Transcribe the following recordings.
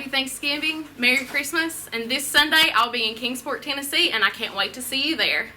Happy Thanksgiving, Merry Christmas, and this Sunday I'll be in Kingsport, Tennessee, and I can't wait to see you there.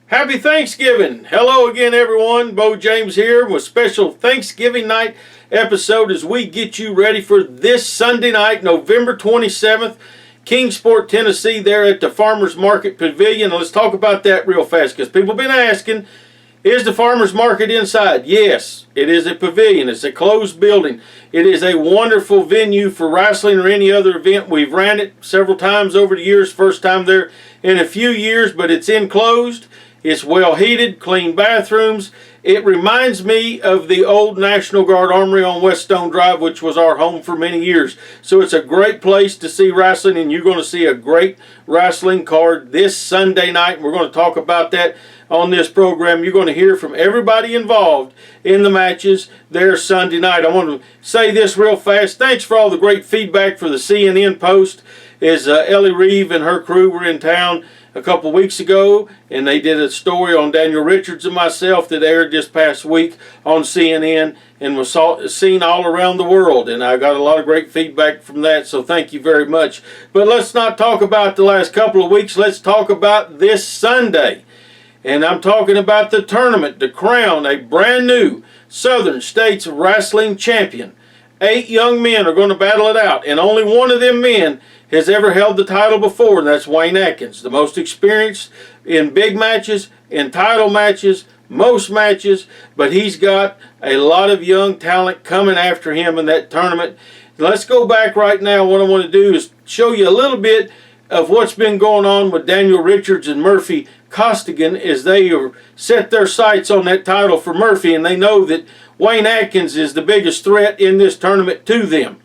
Happy Thanksgiving. Hello again, everyone. Bo James here with special Thanksgiving night episode as we get you ready for this Sunday night, November 27th, Kingsport, Tennessee, there at the Farmers Market Pavilion. Let's talk about that real fast because people have been asking, is the Farmers Market inside? Yes, it is a pavilion. It's a closed building. It is a wonderful venue for wrestling or any other event. We've ran it several times over the years. First time there in a few years, but it's enclosed. It's well heated, clean bathrooms. It reminds me of the old National Guard Armory on West Stone Drive, which was our home for many years. So it's a great place to see wrestling, and you're going to see a great wrestling card this Sunday night. We're going to talk about that on this program. You're going to hear from everybody involved in the matches there Sunday night. I want to say this real fast. Thanks for all the great feedback for the CNN Post. As Ellie Reeve and her crew were in town a couple weeks ago, and they did a story on Daniel Richards and myself that aired this past week on CNN and was seen all around the world, and I got a lot of great feedback from that, so thank you very much. But let's not talk about the last couple of weeks. Let's talk about this Sunday, and I'm talking about the tournament to crown a brand new Southern States Wrestling Champion. 8 young men are going to battle it out, and only one of them men has ever held the title before, and that's Wayne Atkins, the most experienced in big matches, in title matches, most matches, but he's got a lot of young talent coming after him in that tournament. Let's go back right now. What I want to do is show you a little bit of what's been going on with Daniel Richards and Murphy Costigan as they have set their sights on that title for Murphy, and they know that Wayne Atkins is the biggest threat in this tournament to them.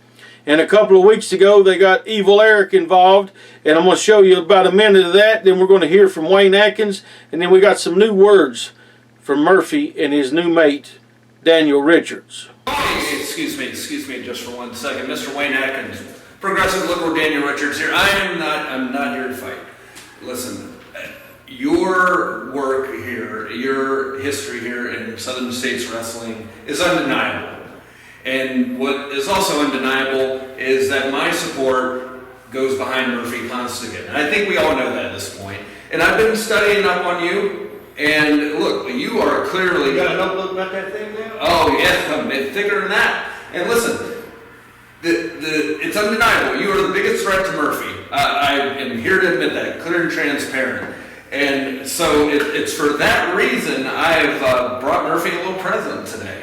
And a couple of weeks ago, they got Evil Eric involved, and I'm going to show you about a minute of that. Then we're going to hear from Wayne Atkins, and then we got some new words from Murphy and his new mate, Daniel Richards. Excuse me just for 1 second. Mr. Wayne Atkins, Progressive Liberal Daniel Richards here. I'm not here to fight. Listen, your work here, your history here in Southern States Wrestling is undeniable. And what is also undeniable is that my support goes behind Murphy Costigan. And I think we all know that at this point. And I've been studying up on you, and look, you are clearly... You got a notebook about that thing now? Oh, yeah, a bit thicker than that. And listen, it's undeniable. You are the biggest threat to Murphy. I am here to admit that, clear and transparent. And so it's for that reason I've brought Murphy a little present today.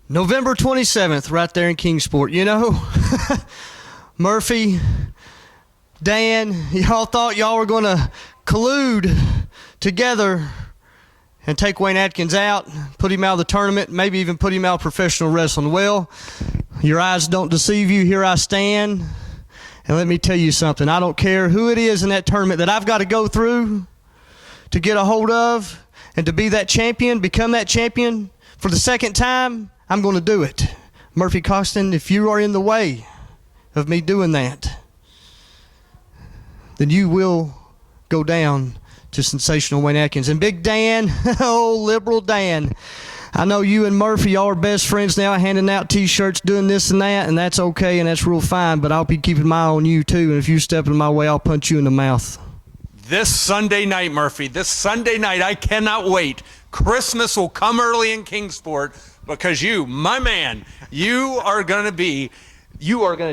November 27th, right there in Kingsport. You know, Murphy, Dan, y'all thought y'all were going to collude together and take Wayne Atkins out, put him out of the tournament, maybe even put him out of professional wrestling. Well, your eyes don't deceive you. Here I stand. And let me tell you something. I don't care who it is in that tournament that I've got to go through to get a hold of and to be that champion, become that champion for the second time, I'm going to do it. Murphy Costin, if you are in the way of me doing that, then you will go down to sensational Wayne Atkins. And Big Dan, oh, liberal Dan, I know you and Murphy are best friends now, handing out T-shirts, doing this and that, and that's okay and that's real fine, but I'll be keeping my eye on you too, and if you step in my way, I'll punch you in the mouth. This Sunday night, Murphy, this Sunday night, I cannot wait. Christmas will come early in Kingsport because you, my man, you are going to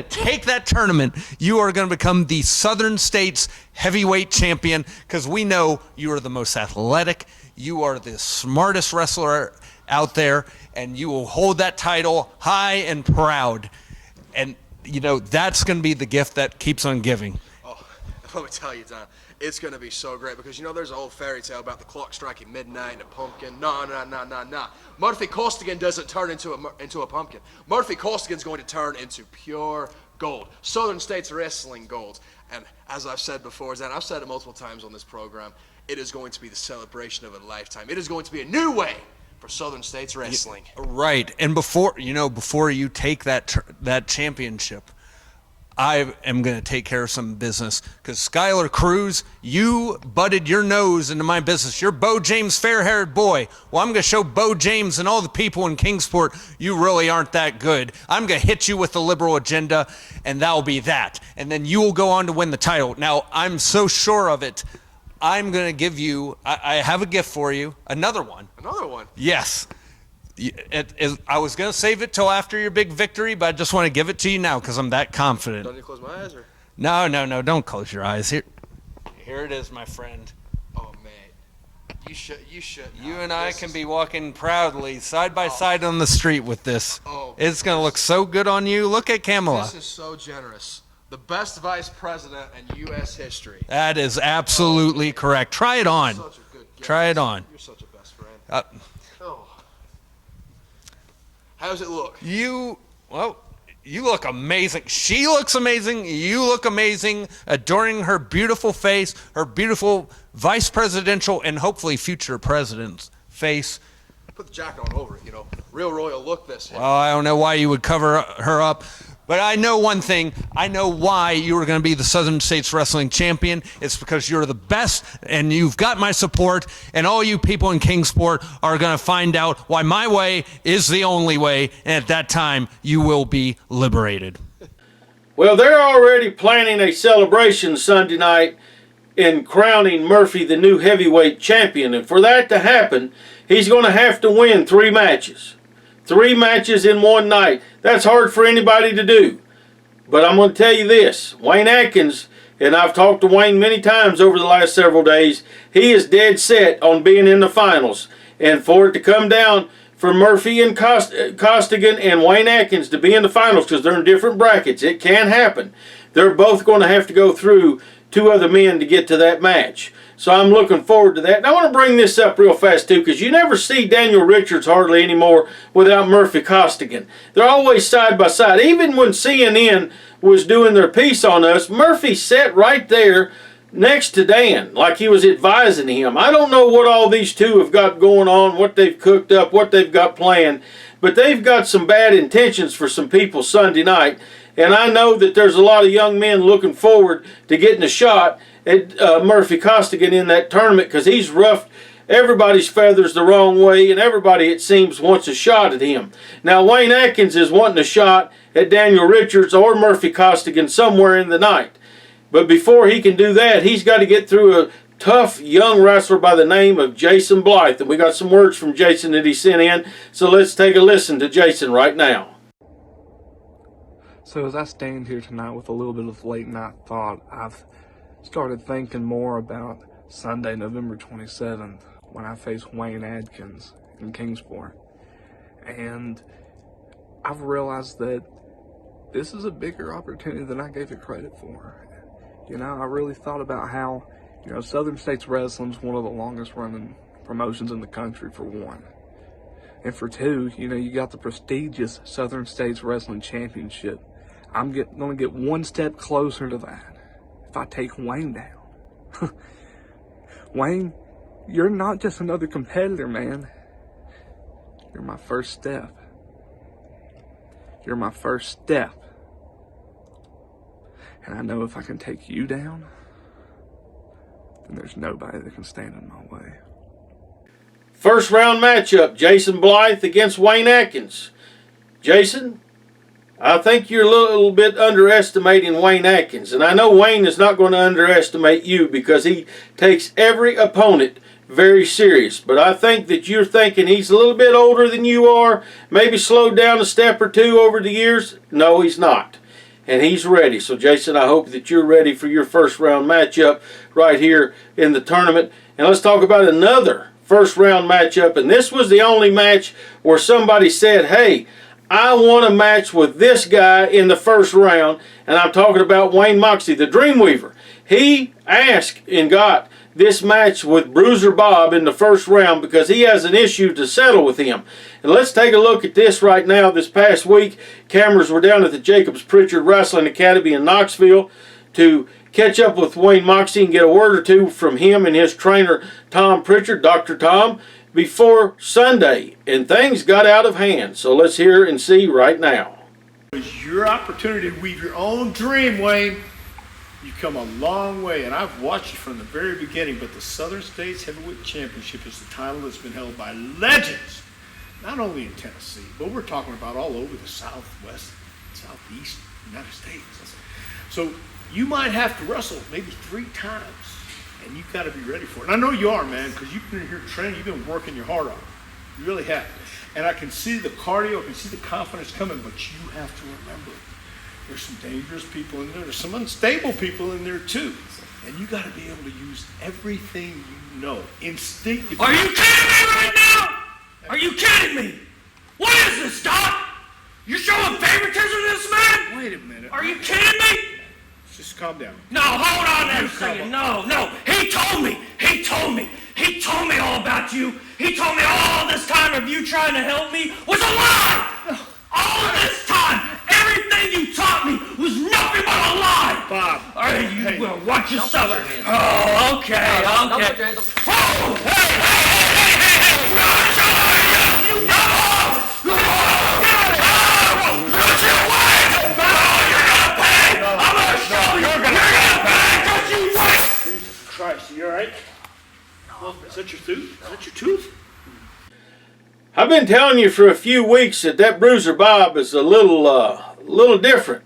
take that tournament. You are going to become the Southern States heavyweight champion because we know you are the most athletic. You are the smartest wrestler out there, and you will hold that title high and proud. And, you know, that's going to be the gift that keeps on giving. Oh, let me tell you, Don, it's going to be so great because, you know, there's an old fairy tale about the clock striking midnight and a pumpkin. No. Murphy Costigan doesn't turn into a pumpkin. Murphy Costigan's going to turn into pure gold. Southern States Wrestling gold. And as I've said before, Dan, I've said it multiple times on this program, it is going to be the celebration of a lifetime. It is going to be a new way for Southern States Wrestling. Right. And before you take that championship, I am going to take care of some business because Skylar Cruz, you butted your nose into my business. You're Bo James' fair-haired boy. Well, I'm going to show Bo James and all the people in Kingsport you really aren't that good. I'm going to hit you with the liberal agenda, and that'll be that. And then you will go on to win the title. Now, I'm so sure of it. I'm going to give you, I have a gift for you, another one. Another one? Yes. I was going to save it till after your big victory, but I just want to give it to you now because I'm that confident. Don't you close my eyes? Or? No, don't close your eyes. Here it is, my friend. Oh, man. You should. You and I can be walking proudly side by side on the street with this. Oh, it's going to look so good on you. Look at Kamala. This is so generous. The best vice president in U.S. history. That is absolutely correct. Try it on. Such a good guess. Try it on. You're such a best friend. How does it look? You look amazing. She looks amazing. You look amazing. Adoring her beautiful face, her beautiful vice presidential and hopefully future president's face. Put the jacket on over it, you know. Real royal look this. Well, I don't know why you would cover her up. But I know one thing. I know why you are going to be the Southern States Wrestling Champion. It's because you're the best, and you've got my support, and all you people in Kingsport are going to find out why my way is the only way, and at that time, you will be liberated. Well, they're already planning a celebration Sunday night in crowning Murphy the new heavyweight champion, and for that to happen, he's going to have to win 3 matches. 3 matches in one night. That's hard for anybody to do. But I'm going to tell you this. Wayne Atkins, and I've talked to Wayne many times over the last several days, he is dead set on being in the finals. And for it to come down for Murphy and Costigan and Wayne Atkins to be in the finals, because they're in different brackets, it can happen. They're both going to have to go through 2 other men to get to that match. So I'm looking forward to that. And I want to bring this up real fast, too, because you never see Daniel Richards hardly anymore without Murphy Costigan. They're always side by side. Even when CNN was doing their piece on us, Murphy sat right there next to Dan, like he was advising him. I don't know what all these two have got going on, what they've cooked up, what they've got planned, but they've got some bad intentions for some people Sunday night. And I know that there's a lot of young men looking forward to getting a shot at Murphy Costigan in that tournament because he's roughed everybody's feathers the wrong way, and everybody, it seems, wants a shot at him. Now, Wayne Atkins is wanting a shot at Daniel Richards or Murphy Costigan somewhere in the night. But before he can do that, he's got to get through a tough young wrestler by the name of Jason Blythe. And we got some words from Jason that he sent in, so let's take a listen to Jason right now. So as I stand here tonight with a little bit of late night thought, I've started thinking more about Sunday, November 27th, when I face Wayne Atkins in Kingsport. And I've realized that this is a bigger opportunity than I gave it credit for. You know, I really thought about how, Southern States Wrestling is one of the longest running promotions in the country, for one. And for two, you got the prestigious Southern States Wrestling Championship. I'm going to get one step closer to that if I take Wayne down. Wayne, you're not just another competitor, man. You're my first step. You're my first step. And I know if I can take you down, then there's nobody that can stand in my way. First round matchup, Jason Blythe against Wayne Atkins. Jason, I think you're a little bit underestimating Wayne Atkins. And I know Wayne is not going to underestimate you because he takes every opponent very serious. But I think that you're thinking he's a little bit older than you are, maybe slowed down a step or two over the years. No, he's not. And he's ready. So, Jason, I hope that you're ready for your first round matchup right here in the tournament. And let's talk about another first round matchup. And this was the only match where somebody said, hey, I want a match with this guy in the first round. And I'm talking about Wayne Moxley, the Dreamweaver. He asked and got this match with Bruiser Bob in the first round because he has an issue to settle with him. And let's take a look at this right now. This past week, cameras were down at the Jacobs Pritchard Wrestling Academy in Knoxville to catch up with Wayne Moxley and get a word or two from him and his trainer, Tom Pritchard, Dr. Tom, before Sunday. And things got out of hand. So let's hear and see right now. It's your opportunity to weave your own dream, Wayne. You've come a long way, and I've watched you from the very beginning, but the Southern States Heavyweight Championship is the title that's been held by legends, not only in Tennessee, but we're talking about all over the Southwest, Southeast United States. So you might have to wrestle maybe 3 times, and you've got to be ready for it. And I know you are, man, because you've been here training, you've been working your heart off. You really have. And I can see the cardio, I can see the confidence coming, but you have to remember, there's some dangerous people in there. There's some unstable people in there too. And you got to be able to use everything you know instinctively. Are you kidding me right now? Are you kidding me? What is this, Doc? You're showing favoritism to this man? Wait a minute. Are you kidding me? Just calm down. No, hold on there a second. No. He told me all about you. He told me all this time of you trying to help me was a lie. All of this time, everything you taught me was nothing but a lie. Bob. All right, you hey, will watch yourself. Oh, okay. Don't put your hands up. Oh, hey. You know. Put your weight. You're gonna pay. I'm gonna show you. You're gonna pay. Don't you wait. Jesus Christ, you all right? Is that your tooth? Is that your tooth? I've been telling you for a few weeks that Bruiser Bob is a little different,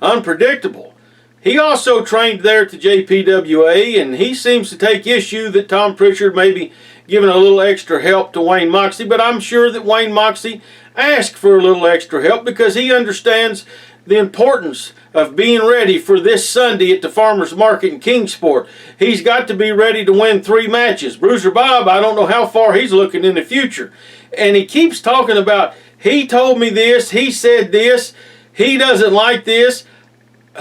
unpredictable. He also trained there at the JPWA, and he seems to take issue that Tom Pritchard may be giving a little extra help to Wayne Moxley, but I'm sure that Wayne Moxley asked for a little extra help because he understands the importance of being ready for this Sunday at the Farmers Market in Kingsport. He's got to be ready to win 3 matches. Bruiser Bob, I don't know how far he's looking in the future. And he keeps talking about, he told me this, he said this, he doesn't like this.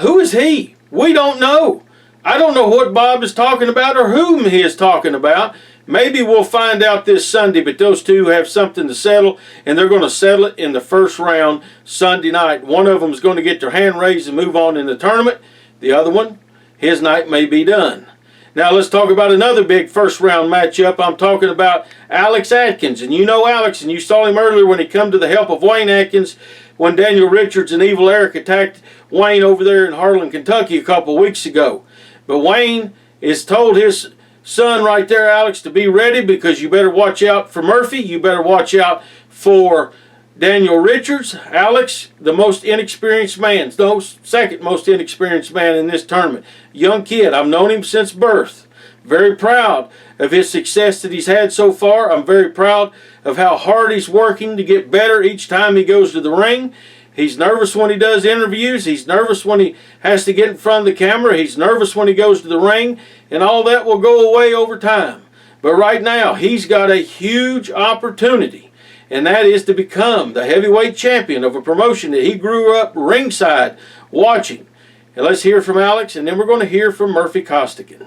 Who is he? We don't know. I don't know what Bob is talking about or whom he is talking about. Maybe we'll find out this Sunday, but those two have something to settle, and they're going to settle it in the first round Sunday night. One of them is going to get their hand raised and move on in the tournament. The other one, his night may be done. Now let's talk about another big first round matchup. I'm talking about Alex Atkins. And you know Alex, and you saw him earlier when he come to the help of Wayne Atkins when Daniel Richards and Evil Eric attacked Wayne over there in Harlan, Kentucky a couple weeks ago. But Wayne has told his son right there, Alex, to be ready because you better watch out for Murphy. You better watch out for Daniel Richards. Alex, the most inexperienced man, the second most inexperienced man in this tournament. Young kid. I've known him since birth. Very proud of his success that he's had so far. I'm very proud of how hard he's working to get better each time he goes to the ring. He's nervous when he does interviews. He's nervous when he has to get in front of the camera. He's nervous when he goes to the ring. And all that will go away over time. But right now, he's got a huge opportunity. And that is to become the heavyweight champion of a promotion that he grew up ringside watching. And let's hear from Alex, and then we're going to hear from Murphy Costigan.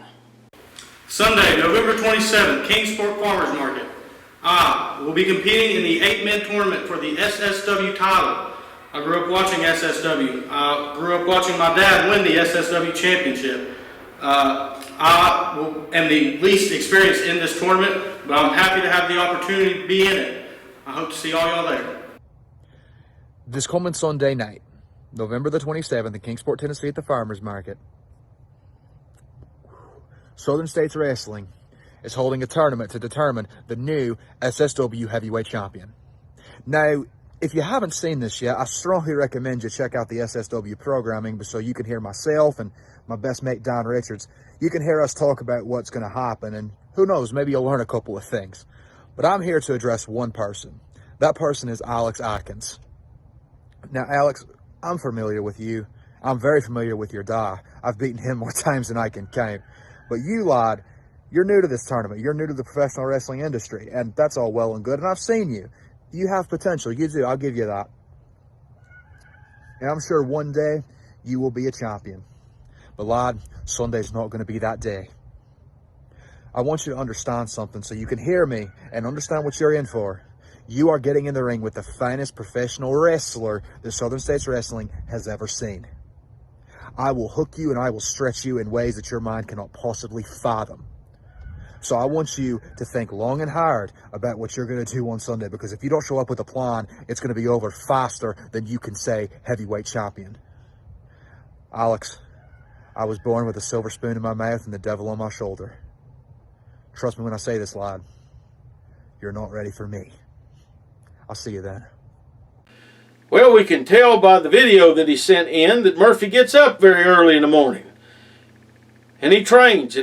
Sunday, November 27th, Kingsport Farmers Market. I will be competing in the 8-man tournament for the SSW title. I grew up watching SSW. I grew up watching my dad win the SSW championship. I am the least experienced in this tournament, but I'm happy to have the opportunity to be in it. I hope to see all y'all there. This coming Sunday night, November the 27th in Kingsport, Tennessee at the Farmers Market, Southern States Wrestling is holding a tournament to determine the new SSW heavyweight champion. Now, if you haven't seen this yet, I strongly recommend you check out the SSW programming so you can hear myself and my best mate, Don Richards. You can hear us talk about what's going to happen, and who knows, maybe you'll learn a couple of things. But I'm here to address one person. That person is Alex Atkins. Now, Alex, I'm familiar with you. I'm very familiar with your dad. I've beaten him more times than I can count. But you, lad, you're new to this tournament. You're new to the professional wrestling industry, and that's all well and good, and I've seen you. You have potential. You do. I'll give you that. And I'm sure one day you will be a champion. But, lad, Sunday's not going to be that day. I want you to understand something so you can hear me and understand what you're in for. You are getting in the ring with the finest professional wrestler that Southern States Wrestling has ever seen. I will hook you and I will stretch you in ways that your mind cannot possibly fathom. So I want you to think long and hard about what you're going to do on Sunday, because if you don't show up with a plan, it's going to be over faster than you can say heavyweight champion. Alex, I was born with a silver spoon in my mouth and the devil on my shoulder. Trust me when I say this, lad. You're not ready for me. I'll see you then. Well, we can tell by the video that he sent in that Murphy gets up very early in the morning. And he trains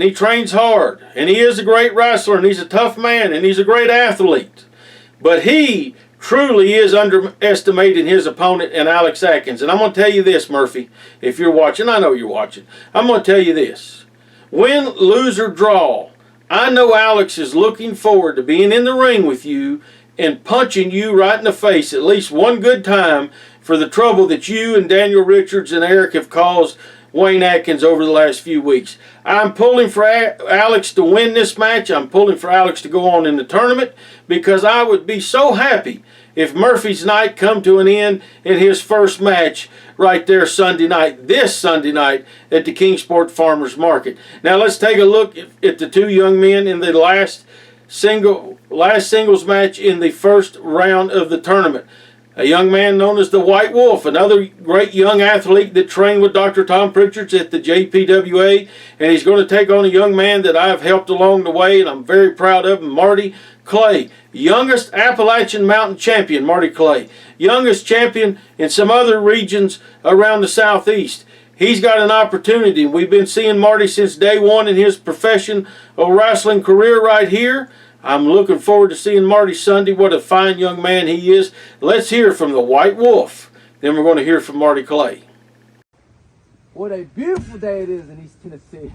hard. And he is a great wrestler, and he's a tough man, and he's a great athlete. But he truly is underestimating his opponent in Alex Atkins. And I'm going to tell you this, Murphy, if you're watching, I know you're watching. I'm going to tell you this. Win, lose, or draw, I know Alex is looking forward to being in the ring with you and punching you right in the face at least one good time for the trouble that you and Daniel Richards and Eric have caused Wayne Atkins over the last few weeks. I'm pulling for Alex to win this match. I'm pulling for Alex to go on in the tournament, because I would be so happy if Murphy's night come to an end in his first match right there Sunday night, this Sunday night at the Kingsport Farmers Market. Now let's take a look at the two young men in the last singles match in the first round of the tournament. A young man known as the White Wolf, another great young athlete that trained with Dr. Tom Pritchard's at the JPWA, and he's going to take on a young man that I've helped along the way, and I'm very proud of him, Marty Clay. Youngest Appalachian Mountain champion, Marty Clay. Youngest champion in some other regions around the Southeast. He's got an opportunity. We've been seeing Marty since day one in his professional wrestling career right here. I'm looking forward to seeing Marty Sunday. What a fine young man he is. Let's hear from the White Wolf. Then we're going to hear from Marty Clay. What a beautiful day it is in East Tennessee.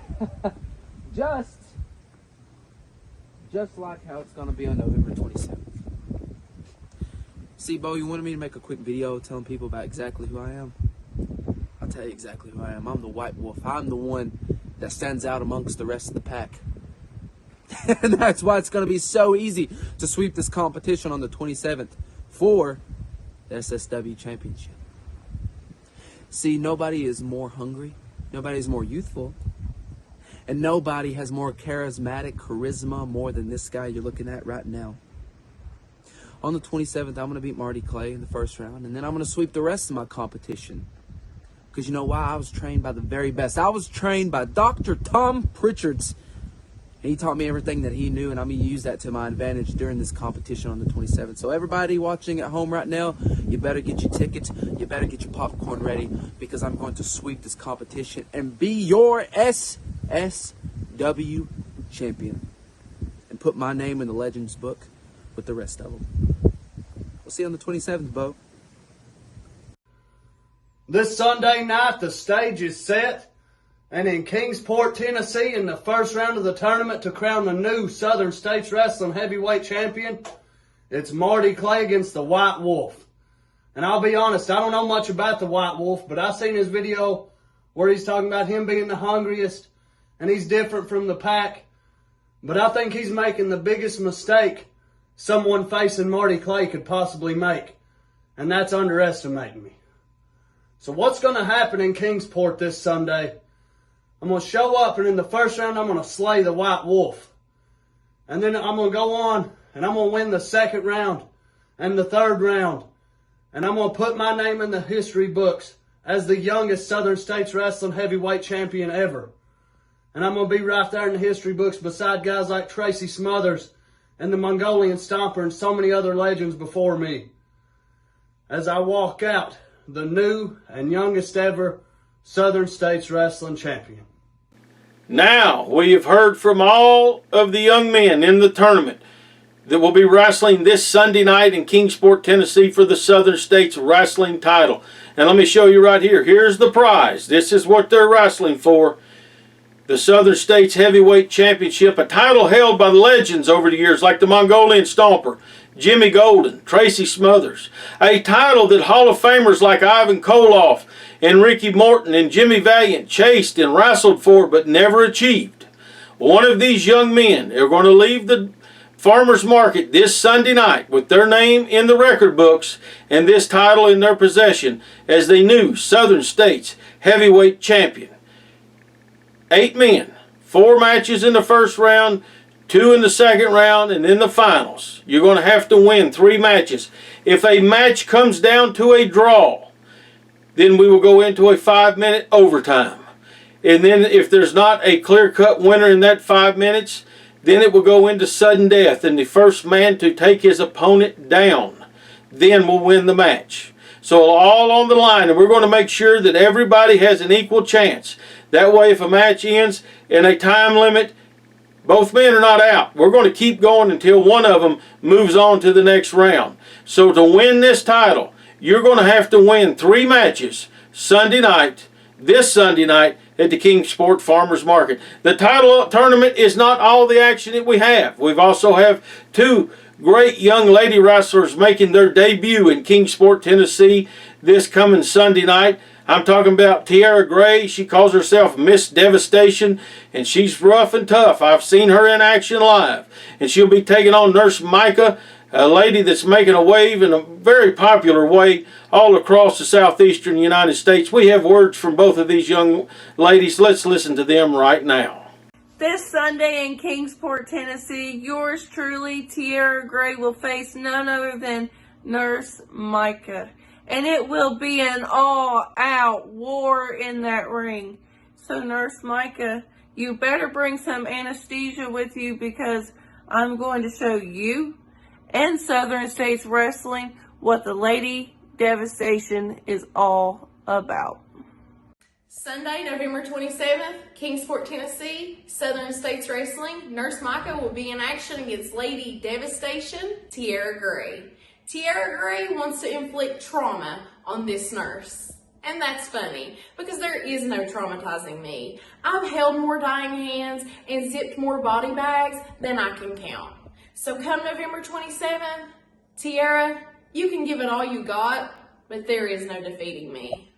just like how it's going to be on November 27th. See, Bo, you wanted me to make a quick video telling people about exactly who I am? I'll tell you exactly who I am. I'm the White Wolf. I'm the one that stands out amongst the rest of the pack. And that's why it's going to be so easy to sweep this competition on the 27th for the SSW Championship. See, nobody is more hungry, nobody is more youthful, and nobody has more charismatic charisma more than this guy you're looking at right now. On the 27th, I'm going to beat Marty Clay in the first round, and then I'm going to sweep the rest of my competition. Because you know why? I was trained by the very best. I was trained by Dr. Tom Pritchard's. He taught me everything that he knew, and I'm going to use that to my advantage during this competition on the 27th. So everybody watching at home right now, you better get your tickets, you better get your popcorn ready, because I'm going to sweep this competition and be your SSW champion. And put my name in the Legends book with the rest of them. We'll see you on the 27th, Bo. This Sunday night, the stage is set. And in Kingsport, Tennessee, in the first round of the tournament to crown the new Southern States Wrestling Heavyweight Champion, it's Marty Clay against the White Wolf. And I'll be honest, I don't know much about the White Wolf, but I seen his video where he's talking about him being the hungriest and he's different from the pack. But I think he's making the biggest mistake someone facing Marty Clay could possibly make, and that's underestimating me. So what's going to happen in Kingsport this Sunday? I'm going to show up, and in the first round, I'm going to slay the White Wolf. And then I'm going to go on, and I'm going to win the second round and the third round. And I'm going to put my name in the history books as the youngest Southern States Wrestling Heavyweight Champion ever. And I'm going to be right there in the history books beside guys like Tracy Smothers and the Mongolian Stomper and so many other legends before me. As I walk out, the new and youngest ever Southern States Wrestling Champion. Now, we have heard from all of the young men in the tournament that will be wrestling this Sunday night in Kingsport, Tennessee for the Southern States Wrestling title. And let me show you right here. Here's the prize. This is what they're wrestling for. The Southern States Heavyweight Championship, a title held by legends over the years like the Mongolian Stomper, Jimmy Golden, Tracy Smothers. A title that Hall of Famers like Ivan Koloff and Ricky Morton and Jimmy Valiant chased and wrestled for but never achieved. One of these young men are going to leave the farmers market this Sunday night with their name in the record books and this title in their possession as the new Southern States Heavyweight Champion. 8 men, 4 matches in the first round, 2 in the second round, and in the finals. You're going to have to win 3 matches. If a match comes down to a draw, then we will go into a 5-minute overtime. And then if there's not a clear-cut winner in that 5 minutes, then it will go into sudden death, and the first man to take his opponent down then will win the match. So all on the line, and we're going to make sure that everybody has an equal chance. That way, if a match ends in a time limit, both men are not out. We're going to keep going until one of them moves on to the next round. So to win this title, you're going to have to win 3 matches Sunday night, this Sunday night, at the Kingsport Farmers Market. The title tournament is not all the action that we have. We've also have 2 great young lady wrestlers making their debut in Kingsport, Tennessee this coming Sunday night. I'm talking about Tiara Gray. She calls herself Miss Devastation, and she's rough and tough. I've seen her in action live. And she'll be taking on Nurse Micah, a lady that's making a wave in a very popular way all across the southeastern United States. We have words from both of these young ladies. Let's listen to them right now. This Sunday in Kingsport, Tennessee, yours truly, Tiara Gray, will face none other than Nurse Micah. And it will be an all-out war in that ring. So, Nurse Micah, you better bring some anesthesia with you because I'm going to show you and Southern States Wrestling what the Lady Devastation is all about. Sunday, November 27th, Kingsport, Tennessee, Southern States Wrestling. Nurse Micah will be in action against Lady Devastation, Tiara Gray. Tiara Gray wants to inflict trauma on this nurse. And that's funny, because there is no traumatizing me. I've held more dying hands and zipped more body bags than I can count. So come November 27th, Tiara, you can give it all you got, but there is no defeating me.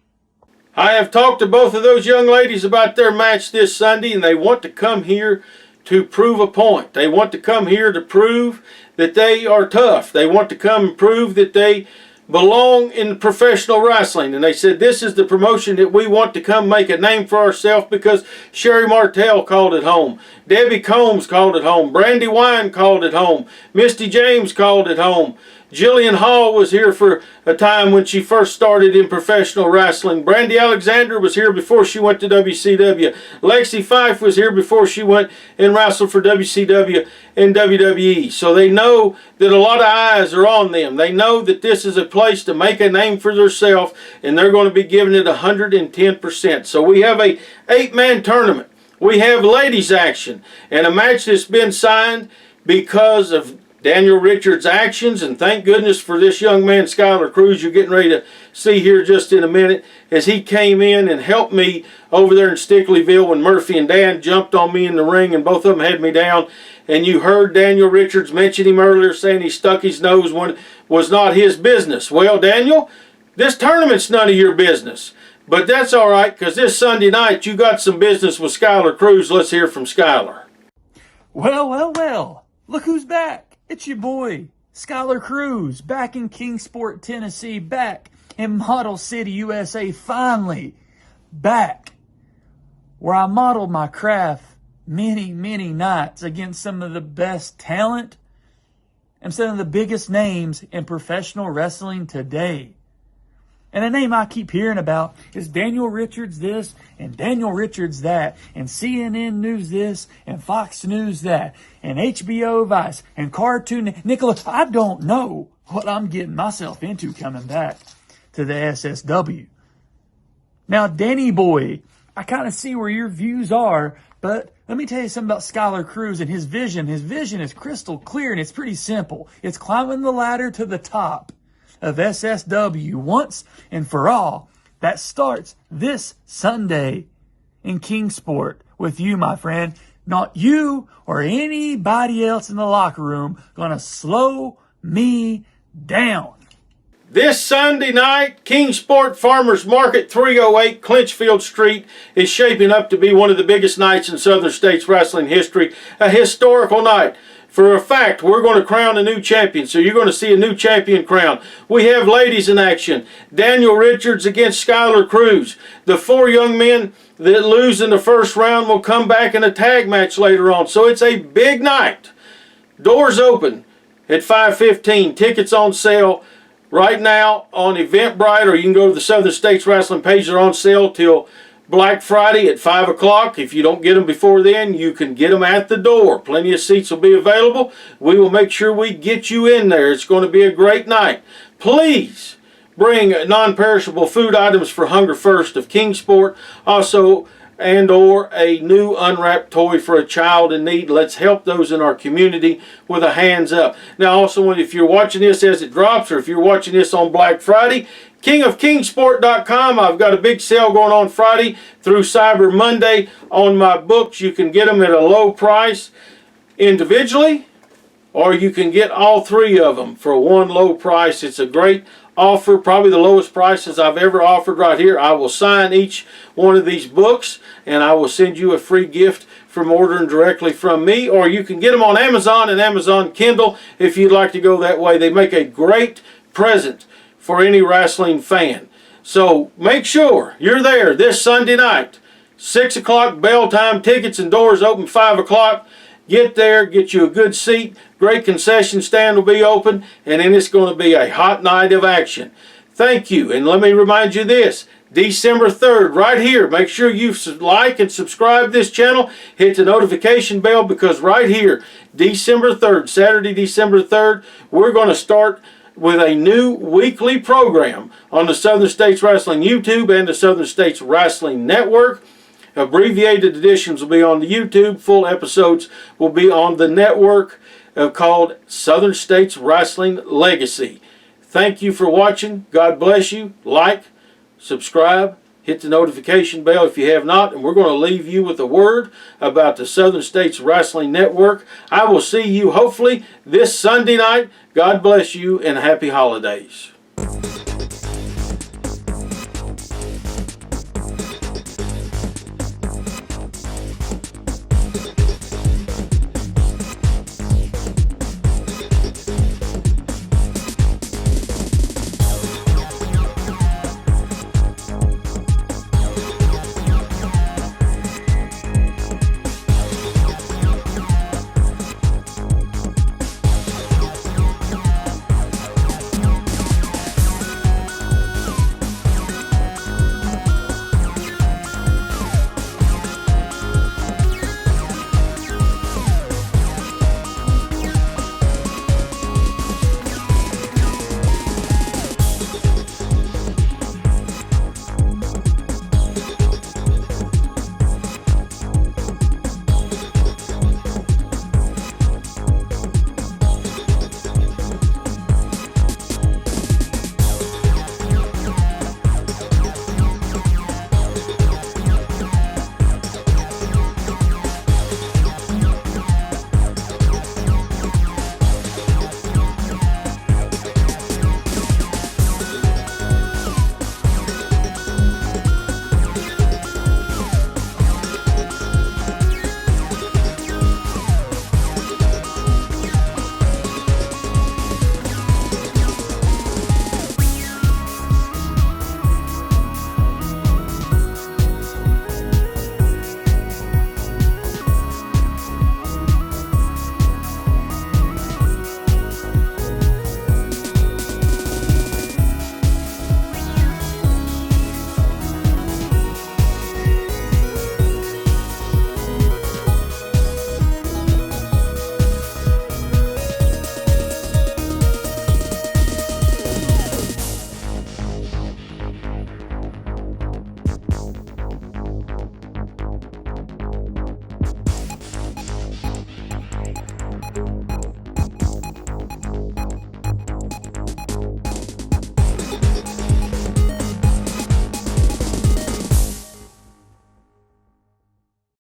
I have talked to both of those young ladies about their match this Sunday, and they want to come here to prove a point. They want to come here to prove that they are tough. They want to come and prove that they belong in professional wrestling. And they said, this is the promotion that we want to come make a name for ourselves because Sherry Martell called it home. Debbie Combs called it home. Brandy Wine called it home. Misty James called it home. Jillian Hall was here for a time when she first started in professional wrestling. Brandy Alexander was here before she went to WCW. Lexi Fife was here before she went and wrestled for WCW and WWE. So they know that a lot of eyes are on them. They know that this is a place to make a name for themselves, and they're going to be giving it 110%. So we have a 8-man tournament. We have ladies action and a match that's been signed because of Daniel Richards' actions, and thank goodness for this young man, Skylar Cruz, you're getting ready to see here just in a minute, as he came in and helped me over there in Stickleyville when Murphy and Dan jumped on me in the ring, and both of them had me down. And you heard Daniel Richards mention him earlier, saying he stuck his nose when it was not his business. Well, Daniel, this tournament's none of your business. But that's all right, because this Sunday night you got some business with Skylar Cruz. Let's hear from Skylar. Well, look who's back. It's your boy, Skylar Cruz, back in Kingsport, Tennessee, back in Model City, USA, finally back where I modeled my craft many nights against some of the best talent and some of the biggest names in professional wrestling today. And a name I keep hearing about is Daniel Richards this and Daniel Richards that and CNN News this and Fox News that and HBO Vice and Cartoon Nicholas. I don't know what I'm getting myself into coming back to the SSW. Now, Danny boy, I kind of see where your views are, but let me tell you something about Skylar Cruz and his vision. His vision is crystal clear and it's pretty simple. It's climbing the ladder to the top of SSW once and for all. That starts this Sunday in Kingsport with you, my friend. Not you or anybody else in the locker room gonna slow me down. This Sunday night, Kingsport Farmers Market, 308 Clinchfield Street, is shaping up to be one of the biggest nights in Southern States wrestling history. A historical night. For a fact, we're going to crown a new champion, so you're going to see a new champion crown. We have ladies in action. Daniel Richards against Skylar Cruz. The 4 young men that lose in the first round will come back in a tag match later on. So it's a big night. Doors open at 5:15. Tickets on sale right now on Eventbrite, or you can go to the Southern States Wrestling page. They're on sale till Black Friday at 5 o'clock. If you don't get them before then, you can get them at the door. Plenty of seats will be available. We will make sure we get you in there. It's going to be a great night. Please bring non-perishable food items for Hunger First of Kingsport. Also, and or a new unwrapped toy for a child in need. Let's help those in our community with a hands up. Now also, if you're watching this as it drops, or if you're watching this on Black Friday, KingofKingsport.com. I've got a big sale going on Friday through Cyber Monday on my books. You can get them at a low price individually, or you can get all 3 of them for one low price. It's a great offer, probably the lowest prices I've ever offered right here. I will sign each one of these books, and I will send you a free gift from ordering directly from me, or you can get them on Amazon and Amazon Kindle if you'd like to go that way. They make a great present for any wrestling fan. So make sure you're there this Sunday night. 6 o'clock bell time. Tickets and doors open 5 o'clock. Get there, get you a good seat. Great concession stand will be open, and then it's going to be a hot night of action. Thank you, and let me remind you this. December 3rd, right here. Make sure you like and subscribe this channel. Hit the notification bell, because right here, December 3rd, Saturday, December 3rd, we're going to start with a new weekly program on the Southern States Wrestling YouTube and the Southern States Wrestling Network. Abbreviated editions will be on the YouTube. Full episodes will be on the network called Southern States Wrestling Legacy. Thank you for watching. God bless you. Like, subscribe, hit the notification bell if you have not, and we're going to leave you with a word about the Southern States Wrestling Network. I will see you hopefully this Sunday night. God bless you and happy holidays.